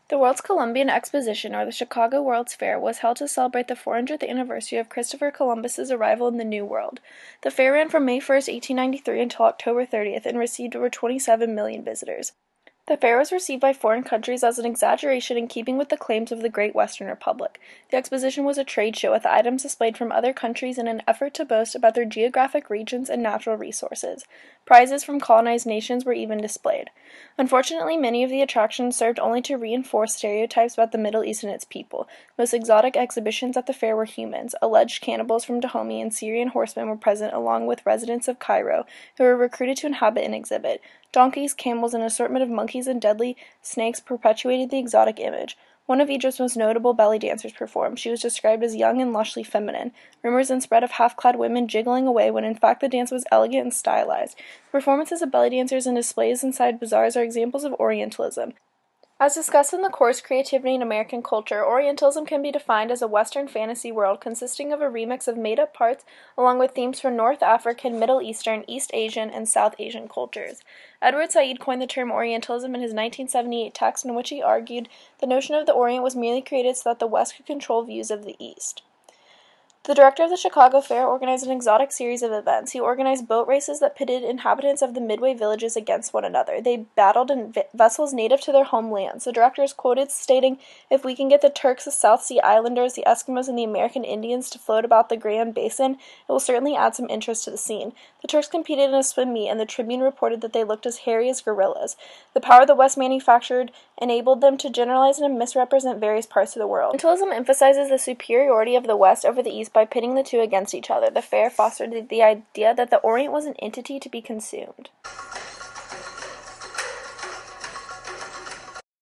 The World's Columbian Exposition, or the Chicago World's Fair, was held to celebrate the 400th anniversary of Christopher Columbus's arrival in the New World. The fair ran from May 1st, 1893 until October 30th and received over 27 million visitors. The fair was received by foreign countries as an exaggeration in keeping with the claims of the Great Western Republic. The exposition was a trade show with items displayed from other countries in an effort to boast about their geographic regions and natural resources. Prizes from colonized nations were even displayed. Unfortunately, many of the attractions served only to reinforce stereotypes about the Middle East and its people. Most exotic exhibitions at the fair were humans. Alleged cannibals from Dahomey and Syrian horsemen were present, along with residents of Cairo, who were recruited to inhabit an exhibit. Donkeys, camels, and an assortment of monkeys and deadly snakes perpetuated the exotic image. One of Egypt's most notable belly dancers performed. She was described as young and lushly feminine. Rumors then spread of half-clad women jiggling away when in fact the dance was elegant and stylized. Performances of belly dancers and displays inside bazaars are examples of Orientalism. As discussed in the course Creativity in American Culture, Orientalism can be defined as a Western fantasy world consisting of a remix of made-up parts along with themes from North African, Middle Eastern, East Asian, and South Asian cultures. Edward Said coined the term Orientalism in his 1978 text in which he argued the notion of the Orient was merely created so that the West could control views of the East. The director of the Chicago Fair organized an exotic series of events. He organized boat races that pitted inhabitants of the Midway villages against one another. They battled in vessels native to their homelands. The director is quoted stating, "If we can get the Turks, the South Sea Islanders, the Eskimos, and the American Indians to float about the Grand Basin, it will certainly add some interest to the scene." The Turks competed in a swim meet, and the Tribune reported that they looked as hairy as gorillas. The power the West manufactured enabled them to generalize and misrepresent various parts of the world. Orientalism emphasizes the superiority of the West over the East by pitting the two against each other. The fair fostered the idea that the Orient was an entity to be consumed.